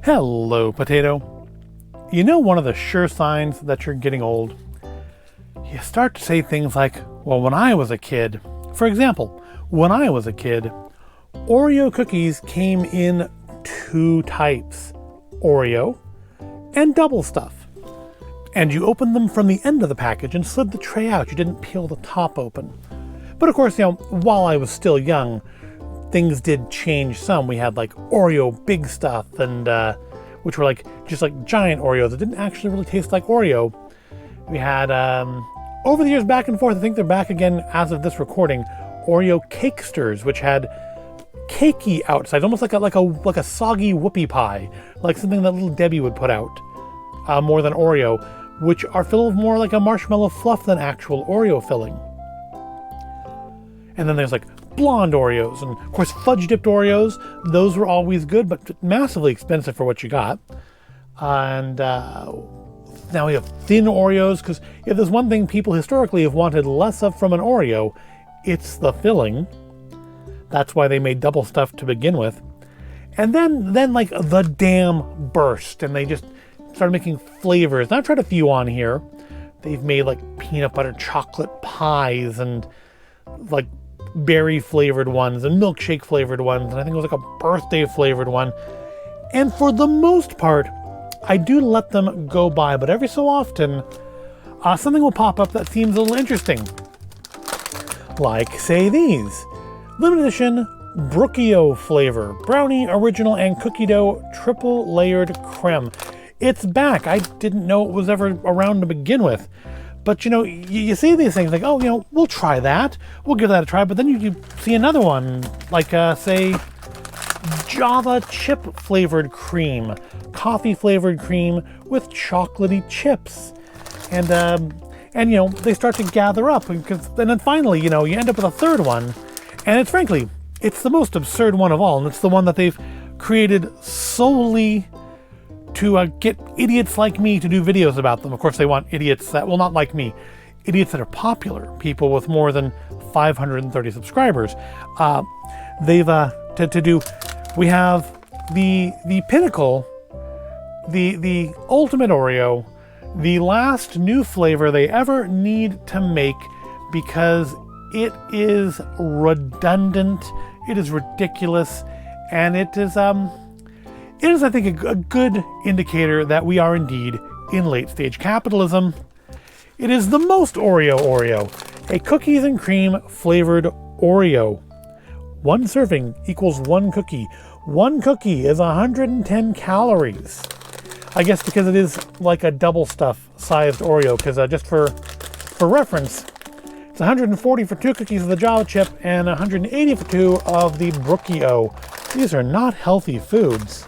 Hello, potato. You know one of the sure signs that you're getting old? You start to say things like, well, when I was a kid. For example, when I was a kid, Oreo cookies came in two types, Oreo and double stuff. And you opened them from the end of the package and slid the tray out. You didn't peel the top open. But of course, while I was still young, things did change some. We had like Oreo big stuff, and which were just like giant Oreos that didn't actually really taste like Oreo. We had over the years back and forth. I think they're back again as of this recording. Oreo Cakesters, which had cakey outside, almost like a soggy whoopie pie, like something that little Debbie would put out, more than Oreo, which are filled with more like a marshmallow fluff than actual Oreo filling. And then there's like blonde Oreos, and of course fudge dipped Oreos. Those were always good, but massively expensive for what you got. And now we have thin Oreos, because if there's one thing people historically have wanted less of from an Oreo, it's the filling. That's why they made double stuff to begin with. And then like the dam burst, and they just started making flavors. And I've tried a few on here. They've made like peanut butter chocolate pies, and like berry flavored ones and milkshake flavored ones, and I think it was like a birthday flavored one. And for the most part, I do let them go by, but every so often something will pop up that seems a little interesting, like say these limited edition Brookie-O flavor, brownie, original, and cookie dough triple layered creme. It's back. I didn't know it was ever around to begin with. But, you see these things like, oh, we'll try that. We'll give that a try. But then you see another one, like, say, Java chip flavored cream, coffee flavored cream with chocolatey chips. And they start to gather up. And then finally, you end up with a third one. And it's the most absurd one of all. And it's the one that they've created solely to get idiots like me to do videos about them. Of course, they want idiots that, well, not like me, idiots that are popular, people with more than 530 subscribers. We have the pinnacle, the ultimate Oreo, the last new flavor they ever need to make, because it is redundant, it is ridiculous, and it is, I think, a good indicator that we are indeed in late-stage capitalism. It is the Most Oreo Oreo, a cookies and cream flavored Oreo. One serving equals one cookie. One cookie is 110 calories. I guess because it is like a double stuff sized Oreo, because just for reference, it's 140 for two cookies of the Java chip and 180 for two of the Brookie-O. These are not healthy foods.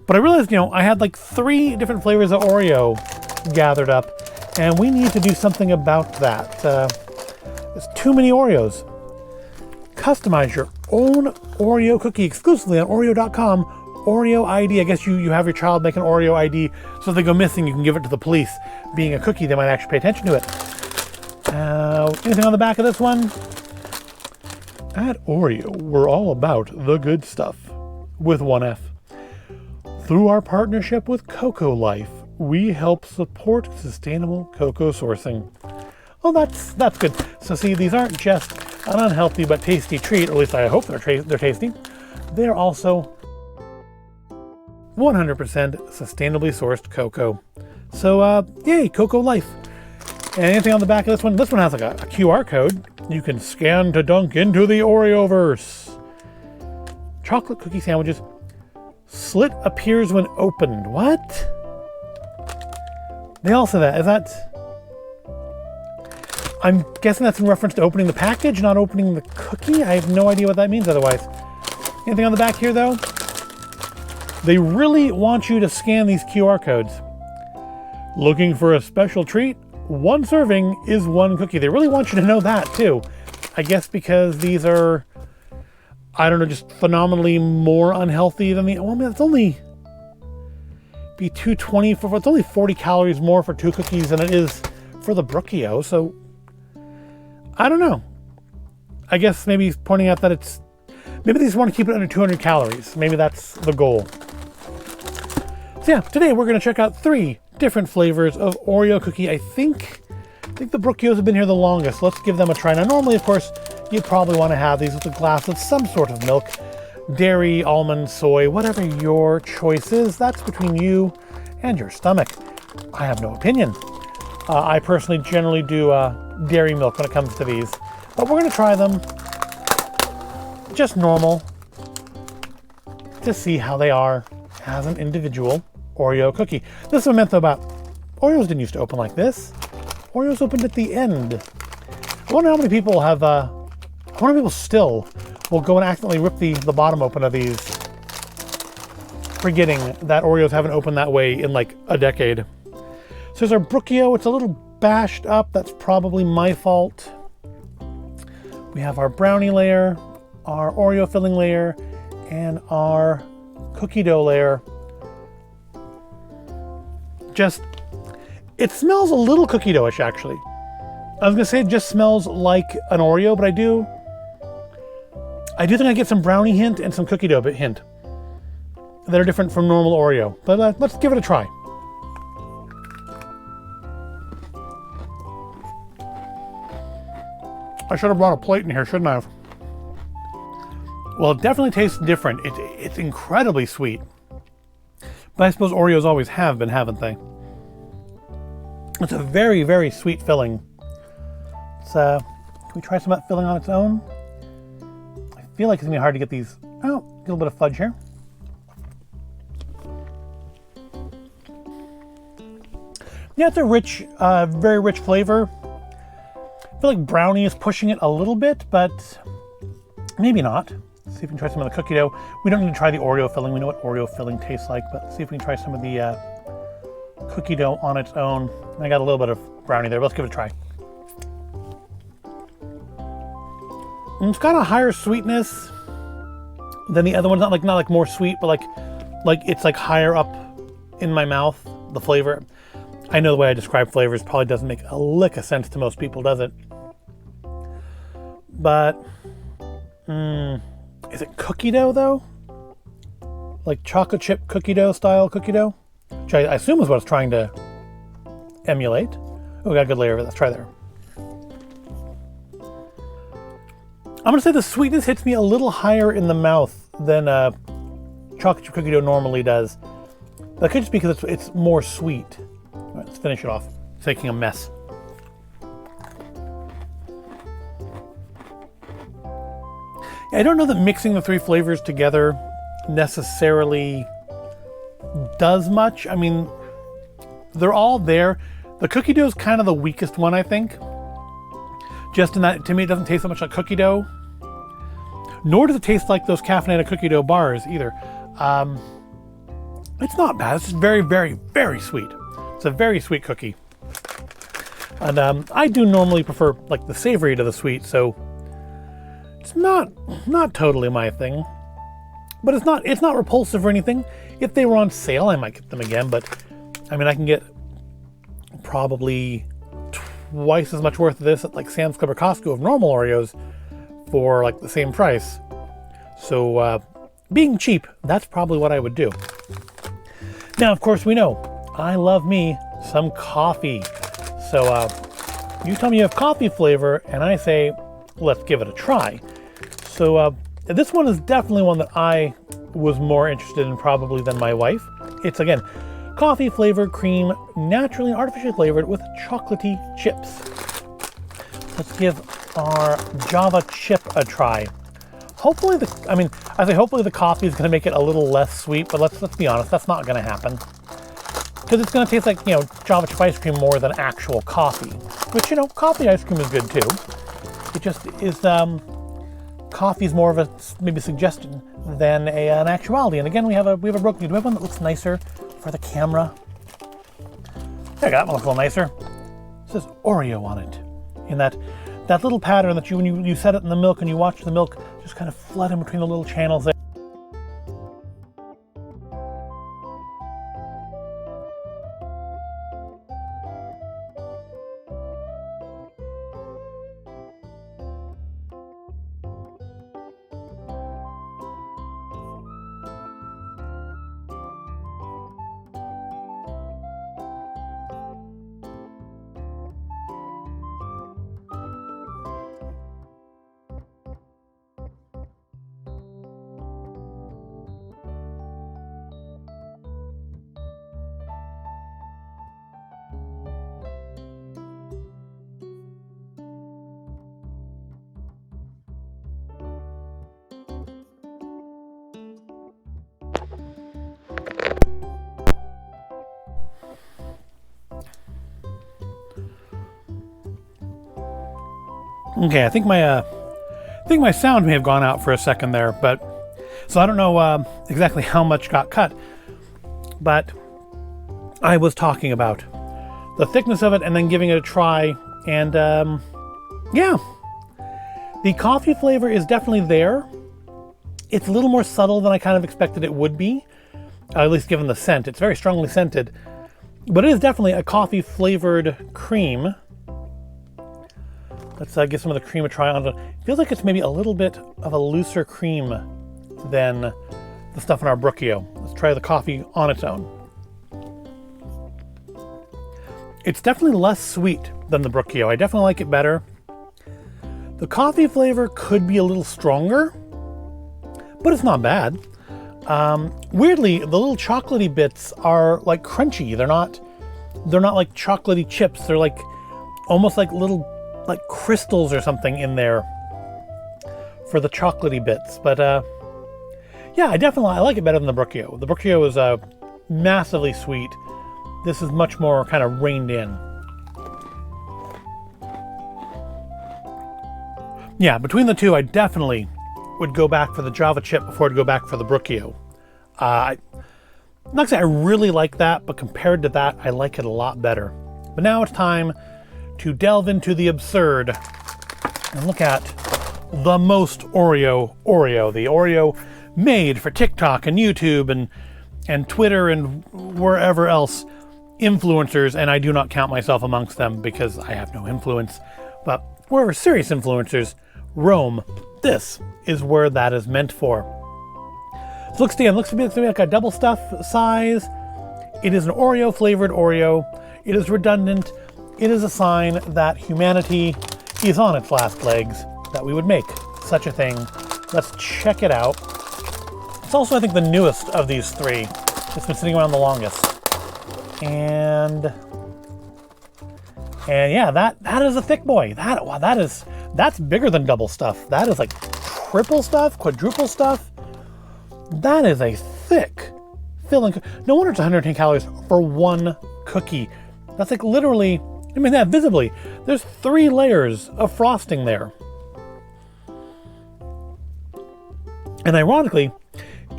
But I realized, I had like 3 different flavors of Oreo gathered up, and we need to do something about that. There's too many Oreos. Customize your own Oreo cookie exclusively on Oreo.com. Oreo ID. I guess you have your child make an Oreo ID, so if they go missing, you can give it to the police. Being a cookie, they might actually pay attention to it. Anything on the back of this one? At Oreo, we're all about the good stuff, with one F. Through our partnership with Cocoa Life, we help support sustainable cocoa sourcing. Oh, that's good. So see, these aren't just an unhealthy but tasty treat, or at least I hope they're tasty. They're also 100% sustainably sourced cocoa. So, yay, Cocoa Life. And anything on the back of this one? This one has like a QR code. You can scan to dunk into the Oreoverse. Chocolate cookie sandwiches. Slit appears when opened. What? They all say that. Is that... I'm guessing that's in reference to opening the package, not opening the cookie? I have no idea what that means otherwise. Anything on the back here, though? They really want you to scan these QR codes. Looking for a special treat? One serving is one cookie. They really want you to know that, too. I guess because these are, I don't know, just phenomenally more unhealthy than it's only be 220 for, it's only 40 calories more for 2 cookies than it is for the Brookie-O, so I don't know. I guess maybe he's pointing out that maybe they just want to keep it under 200 calories. Maybe that's the goal. So yeah, today we're going to check out 3 different flavors of Oreo cookie. I think the Brookie-O's have been here the longest. Let's give them a try. Now, normally, of course, you probably want to have these with a glass of some sort of milk. Dairy, almond, soy, whatever your choice is, that's between you and your stomach. I have no opinion. I personally generally do dairy milk when it comes to these, but we're going to try them just normal to see how they are as an individual Oreo cookie. This is what I meant though about Oreos didn't used to open like this. Oreos opened at the end. I wonder how many people have, I wonder how many people still will go and accidentally rip the bottom open of these, forgetting that Oreos haven't opened that way in like a decade. So there's our Brookie-O. It's a little bashed up. That's probably my fault. We have our brownie layer, our Oreo filling layer, and our cookie dough layer. Just, it smells a little cookie dough-ish actually. I was gonna say it just smells like an Oreo, but I do think I get some brownie hint and some cookie dough hint that are different from normal Oreo. But let's give it a try. I should have brought a plate in here, shouldn't I have? Well, it definitely tastes different. It's incredibly sweet. But I suppose Oreos always have been, haven't they? It's a very, very sweet filling. Can we try some of that filling on its own? I feel like it's gonna be hard to get these. Oh, a little bit of fudge here. Yeah, it's a rich, very rich flavor. I feel like brownie is pushing it a little bit, but maybe not. Let's see if we can try some of the cookie dough. We don't need to try the Oreo filling. We know what Oreo filling tastes like, but let's see if we can try some of the cookie dough on its own. I got a little bit of brownie there, but let's give it a try. And it's got a higher sweetness than the other ones. Not like more sweet, but like it's like higher up in my mouth, the flavor. I know the way I describe flavors probably doesn't make a lick of sense to most people, does it? But, is it cookie dough though? Like chocolate chip cookie dough style cookie dough? Which I assume is what it's trying to emulate. Oh, we got a good layer of it. Let's try there. I'm gonna say the sweetness hits me a little higher in the mouth than chocolate chip cookie dough normally does. That could just be because it's more sweet. All right, let's finish it off. It's making a mess. I don't know that mixing the 3 flavors together necessarily does much. I mean, they're all there. The cookie dough is kind of the weakest one, I think. Just in that, to me, it doesn't taste so much like cookie dough. Nor does it taste like those caffeinated cookie dough bars either. It's not bad. It's just very, very, very sweet. It's a very sweet cookie. And I do normally prefer like the savory to the sweet, so it's not totally my thing. But it's not repulsive or anything. If they were on sale, I might get them again, but I mean, I can get probably twice as much worth of this at like Sam's Club or Costco of normal Oreos for like the same price. So being cheap, that's probably what I would do. Now, of course, we know I love me some coffee. So you tell me you have coffee flavor and I say, let's give it a try. So this one is definitely one that I was more interested in probably than my wife. It's, again, coffee flavored cream, naturally and artificially flavored with chocolatey chips. Let's give our Java chip a try. Hopefully hopefully the coffee is going to make it a little less sweet, but let's be honest, that's not going to happen. Because it's going to taste like, Java chip ice cream more than actual coffee. Which, coffee ice cream is good too. It just is, coffee is more of a maybe suggestion than an actuality. And again, we have a Brookie. Do we have one that looks nicer for the camera? There you go, that one looks a little nicer. It says Oreo on it. In that little pattern that when you set it in the milk and you watch the milk just kind of flood in between the little channels there. Okay, I think my sound may have gone out for a second there, but so I don't know exactly how much got cut, but I was talking about the thickness of it and then giving it a try, and yeah, the coffee flavor is definitely there. It's a little more subtle than I kind of expected it would be, at least given the scent. It's very strongly scented, but it is definitely a coffee flavored cream. Let's give some of the cream a try on it. It feels like it's maybe a little bit of a looser cream than the stuff in our Brookie-O. Let's try the coffee on its own. It's definitely less sweet than the Brookie-O. I definitely like it better. The coffee flavor could be a little stronger, but it's not bad. Weirdly, the little chocolatey bits are like crunchy. They're not like chocolatey chips. They're like almost like little like crystals or something in there for the chocolatey bits. But yeah, I like it better than the Brookie-O. The Brookie-O is massively sweet. This is much more kind of reined in. Yeah, between the two, I definitely would go back for the Java chip before I'd go back for the Brookie-O. I'm not gonna say I really like that, but compared to that, I like it a lot better. But now it's time to delve into the absurd and look at the Most Oreo Oreo. The Oreo made for TikTok and YouTube and Twitter and wherever else influencers, and I do not count myself amongst them because I have no influence, but wherever serious influencers roam, this is where that is meant for. So looks to be like a double stuff size. It is an Oreo flavored Oreo. It is redundant. It is a sign that humanity is on its last legs, that we would make such a thing. Let's check it out. It's also, I think, the newest of these three. It's been sitting around the longest. And yeah, that is a thick boy. That's bigger than double stuff. That is like triple stuff, quadruple stuff. That is a thick filling. No wonder it's 110 calories for one cookie. That's like literally, I mean, that visibly, there's 3 layers of frosting there. And ironically,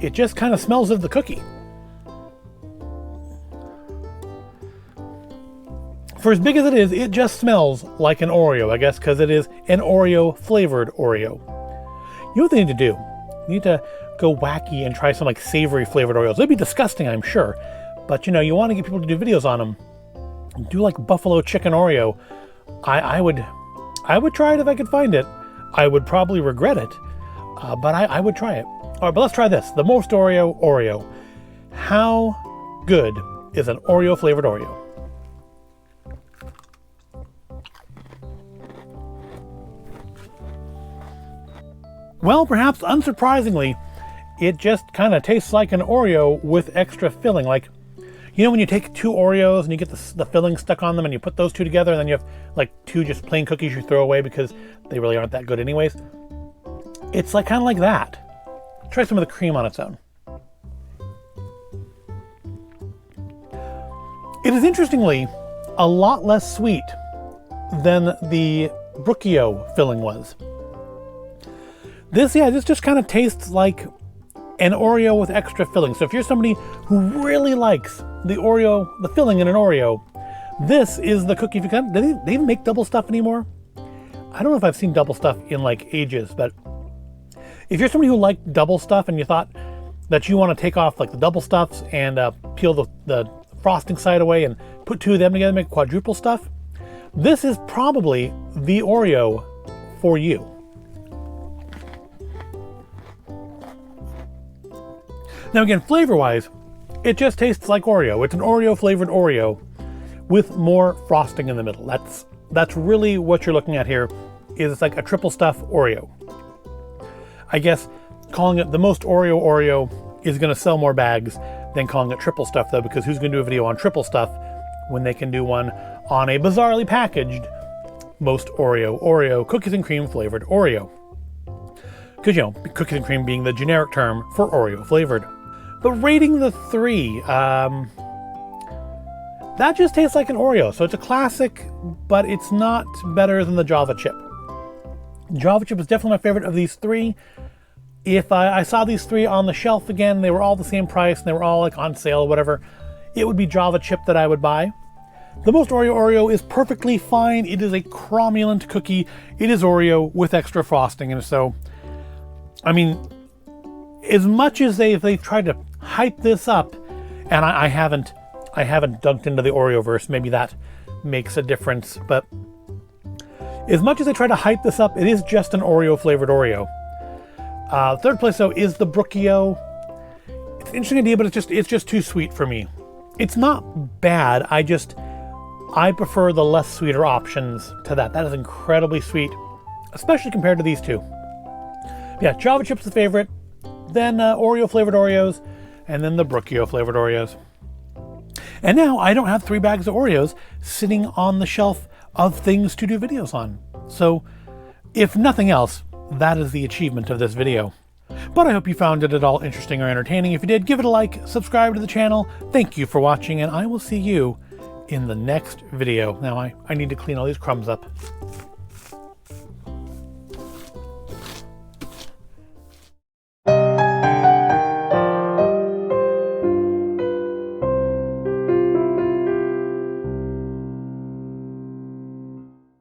it just kind of smells of the cookie. For as big as it is, it just smells like an Oreo, I guess, because it is an Oreo flavored Oreo. You know what they need to do? You need to go wacky and try some like savory flavored Oreos. It'd be disgusting, I'm sure, but you know, you want to get people to do videos on them. Do like buffalo chicken Oreo. I would try it if I could find it. I would probably regret it, but I would try it. All right, but let's try this. The Most Oreo Oreo. How good is an Oreo flavored Oreo? Well, perhaps unsurprisingly, it just kind of tastes like an Oreo with extra filling. Like, you know when you take 2 Oreos and you get the filling stuck on them and you put those 2 together and then you have like 2 just plain cookies you throw away because they really aren't that good anyways? It's like kind of like that. Try some of the cream on its own. It is interestingly a lot less sweet than the Brookie-O filling was. This just kind of tastes like an Oreo with extra filling. So if you're somebody who really likes the filling in an Oreo, this is the cookie. Do they even make double stuff anymore? I don't know if I've seen double stuff in like ages, but if you're somebody who liked double stuff and you thought that you want to take off like the double stuffs and peel the frosting side away and put 2 of them together and make quadruple stuff, this is probably the Oreo for you. Now again, flavor-wise, it just tastes like Oreo. It's an Oreo flavored Oreo with more frosting in the middle. That's really what you're looking at here. Is it's like a triple stuff Oreo. I guess calling it the Most Oreo Oreo is going to sell more bags than calling it triple stuff, though, because who's going to do a video on triple stuff when they can do one on a bizarrely packaged Most Oreo Oreo cookies and cream flavored Oreo? Because, you know, cookies and cream being the generic term for Oreo flavored. But rating the 3, that just tastes like an Oreo. So it's a classic, but it's not better than the Java chip. Java chip is definitely my favorite of these three. If I saw these three on the shelf again, they were all the same price and they were all like on sale or whatever, it would be Java chip that I would buy. The Most Oreo Oreo is perfectly fine. It is a cromulent cookie. It is Oreo with extra frosting. And so, I mean, as much as they've tried to hype this up, and I haven't dunked into the Oreoverse, maybe that makes a difference, but as much as they try to hype this up, it is just an Oreo flavored Oreo. Third place though is the Brookie-O. It's an interesting idea, but it's just too sweet for me. It's not bad. I prefer the less sweeter options to that. That is incredibly sweet, especially compared to these two. Yeah, Java chip's the favorite, then Oreo flavored Oreos, and then the Brookie-O flavored Oreos. And now I don't have 3 bags of Oreos sitting on the shelf of things to do videos on. So, if nothing else, that is the achievement of this video. But I hope you found it at all interesting or entertaining. If you did, give it a like, subscribe to the channel. Thank you for watching, and I will see you in the next video. Now I need to clean all these crumbs up.